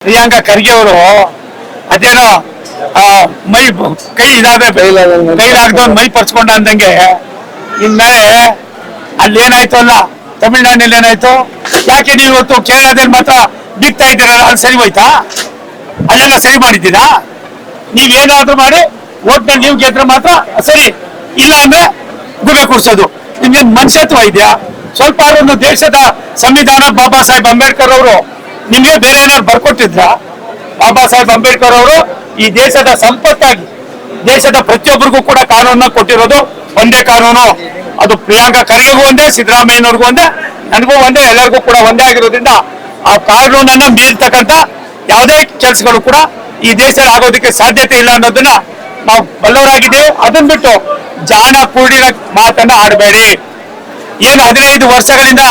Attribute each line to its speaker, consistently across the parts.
Speaker 1: ಪ್ರಿಯಾಂಕಾ ಖರ್ಗೆ ಅವರು ಅದೇನೋ ಮೈ ಕೈ ಕೈಲಾಗ್ದವ್ ಮೈ ಪರ್ಸ್ಕೊಂಡ ಅಂದಂಗೆ ಇನ್ಮೇಲೆ ಅಲ್ಲಿ ಏನಾಯ್ತು ಅಲ್ಲ ತಮಿಳ್ನಾಡಿನಲ್ಲಿ ಏನಾಯ್ತು, ಯಾಕೆ ನೀವು ಇವತ್ತು ಕೇರಳದಲ್ಲಿ ಮಾತ್ರ ಬಿಗ್ತಾ ಇದ್ದೀರಲ್ಲ, ಅಲ್ಲಿ ಸರಿ ಹೋಯ್ತಾ? ಅಲ್ಲೆಲ್ಲ ಸರಿ ಮಾಡಿದ್ದೀರಾ? ನೀವೇನಾದ್ರೂ ಮಾಡಿ ಓಟ್ನಲ್ಲಿ ನೀವು ಗೆದ್ರೆ ಮಾತ್ರ ಸರಿ, ಇಲ್ಲ ಅಂದ್ರೆ ಗುಬೆ ಕೂರ್ಸೋದು. ನಿಮ್ಗೆ ಮನುಷ್ಯತ್ವ ಇದೆಯಾ? ಸ್ವಲ್ಪ ಒಂದು ದೇಶದ ಸಂವಿಧಾನ ಬಾಬಾ ಸಾಹೇಬ್ ಅಂಬೇಡ್ಕರ್ ಅವರು ನಿಮ್ಗೆ ಬೇರೆ ಏನಾದ್ರು ಬರ್ಕೊಟ್ಟಿದ್ರ? ಬಾಬಾ ಸಾಹೇಬ್ ಅಂಬೇಡ್ಕರ್ ಅವರು ಈ ದೇಶದ ಸಂಪತ್ತಾಗಿ ದೇಶದ ಪ್ರತಿಯೊಬ್ಬರಿಗೂ ಕೂಡ ಕಾನೂನನ್ನ ಕೊಟ್ಟಿರೋದು ಒಂದೇ ಕಾನೂನು. ಅದು ಪ್ರಿಯಾಂಕಾ ಖರ್ಗೆಗೂ ಒಂದೇ, ಸಿದ್ದರಾಮಯ್ಯನವ್ರಿಗೂ ಒಂದೇ, ನನಗೂ ಒಂದೇ, ಎಲ್ಲರಿಗೂ ಕೂಡ ಒಂದೇ ಆಗಿರೋದ್ರಿಂದ ಆ ಕಾನೂನನ್ನ ಮೀರ್ತಕ್ಕಂಥ ಯಾವುದೇ ಕೆಲಸಗಳು ಕೂಡ ಈ ದೇಶದಲ್ಲಿ ಆಗೋದಕ್ಕೆ ಸಾಧ್ಯತೆ ಇಲ್ಲ ಅನ್ನೋದನ್ನ ನಾವು ಬಲ್ಲವರಾಗಿದ್ದೇವೆ. ಅದನ್ನ ಬಿಟ್ಟು ಜಾಣ ಕೂಡಿನ ಮಾತನ್ನ ಆಡಬೇಡಿ. ಏನು 15 ವರ್ಷಗಳಿಂದ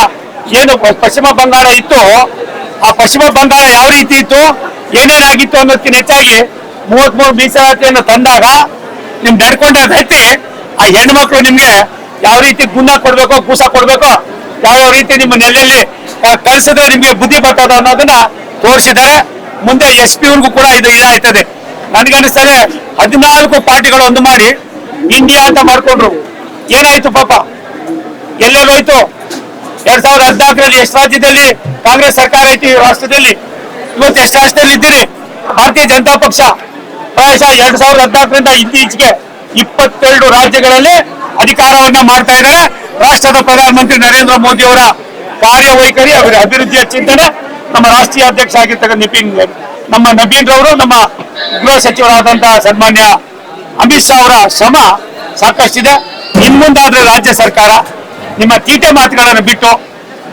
Speaker 1: ಏನು ಪಶ್ಚಿಮ ಬಂಗಾಳ ಇತ್ತು, ಆ ಪಶ್ಚಿಮ ಬಂಗಾಳ ಯಾವ ರೀತಿ ಇತ್ತು, ಏನೇನಾಗಿತ್ತು ಅನ್ನೋದಕ್ಕಿಂತ ಹೆಚ್ಚಾಗಿ 33 ಮೀಸಲಾತಿಯನ್ನು ತಂದಾಗ ನಿಮ್ ನಡ್ಕೊಂಡ ವ್ಯಕ್ತಿ ಆ ಹೆಣ್ಮಕ್ಳು ನಿಮ್ಗೆ ಯಾವ ರೀತಿ ಗುಣ ಕೊಡ್ಬೇಕೋ, ಕೂಸ ಕೊಡ್ಬೇಕೋ, ಯಾವ ರೀತಿ ನಿಮ್ಮ ನೆಲೆಯಲ್ಲಿ ಕಳಿಸಿದ್ರೆ ನಿಮ್ಗೆ ಬುದ್ಧಿ ಬರ್ತದ ಅನ್ನೋದನ್ನ ತೋರಿಸಿದ್ದಾರೆ. ಮುಂದೆ SP ಅವ್ರಿಗೂ ಕೂಡ ಇದು ಇದಾಯ್ತದೆ. ನನಗನ್ನಿಸ್ತದೆ 14 ಪಾರ್ಟಿಗಳು ಒಂದು ಮಾಡಿ ಇಂಡಿಯಾ ಅಂತ ಮಾಡ್ಕೊಂಡ್ರು. ಏನಾಯ್ತು ಪಾಪ, ಎಲ್ಲೆಲ್ಲೋಯ್ತು? 2014ರಲ್ಲಿ ಎಷ್ಟು ರಾಜ್ಯದಲ್ಲಿ ಕಾಂಗ್ರೆಸ್ ಸರ್ಕಾರ ಐತಿ ಈ ರಾಷ್ಟ್ರದಲ್ಲಿ? ಇವತ್ತು ಎಷ್ಟು ರಾಷ್ಟ್ರದಲ್ಲಿ ಇದ್ದೀರಿ? ಭಾರತೀಯ ಜನತಾ ಪಕ್ಷ ಪ್ರಾಯಶಃ 2014ರಿಂದ ಇತ್ತೀಚೆಗೆ 22 ರಾಜ್ಯಗಳಲ್ಲಿ ಅಧಿಕಾರವನ್ನ ಮಾಡ್ತಾ ಇದ್ದಾರೆ. ರಾಷ್ಟ್ರದ ಪ್ರಧಾನಮಂತ್ರಿ ನರೇಂದ್ರ ಮೋದಿ ಅವರ ಕಾರ್ಯವೈಖರಿ, ಅವರ ಅಭಿವೃದ್ಧಿಯ ಚಿಂತನೆ, ನಮ್ಮ ರಾಷ್ಟ್ರೀಯ ಅಧ್ಯಕ್ಷ ಆಗಿರ್ತಕ್ಕಂಥ ನಮ್ಮ ನಬೀನ್ ರವರು, ನಮ್ಮ ಗೃಹ ಸಚಿವರಾದಂತಹ ಸನ್ಮಾನ್ಯ ಅಮಿತ್ ಶಾ ಅವರ ಶ್ರಮ ಸಾಕಷ್ಟಿದೆ. ಇನ್ಮುಂದಾದ್ರೆ ರಾಜ್ಯ ಸರ್ಕಾರ ನಿಮ್ಮ ತೀಟೆ ಮಾತುಗಳನ್ನು ಬಿಟ್ಟು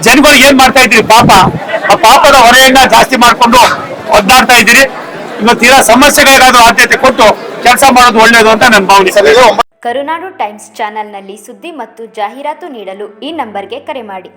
Speaker 1: ಜನಗಳು ಏನ್ ಮಾಡ್ತಾ ಇದ್ದೀರಿ, ಪಾಪ ಆ ಪಾಪದ ಹೊರೆಯನ್ನ ಜಾಸ್ತಿ ಮಾಡಿಕೊಂಡು ಒದ್ದಾಡ್ತಾ ಇದ್ದೀರಿ. ಇವತ್ತಿರೋ ಸಮಸ್ಯೆಗಳಿಗಾದ್ರೂ ಆದ್ಯತೆ ಕೊಟ್ಟು ಕೆಲಸ ಮಾಡೋದು ಒಳ್ಳೆಯದು ಅಂತ ನನ್ನ ಭಾವನೆ.
Speaker 2: ಕರುನಾಡು ಟೈಮ್ಸ್ ಚಾನೆಲ್ನಲ್ಲಿ ಸುದ್ದಿ ಮತ್ತು ಜಾಹೀರಾತು ನೀಡಲು ಈ ನಂಬರ್ಗೆ ಕರೆ ಮಾಡಿ.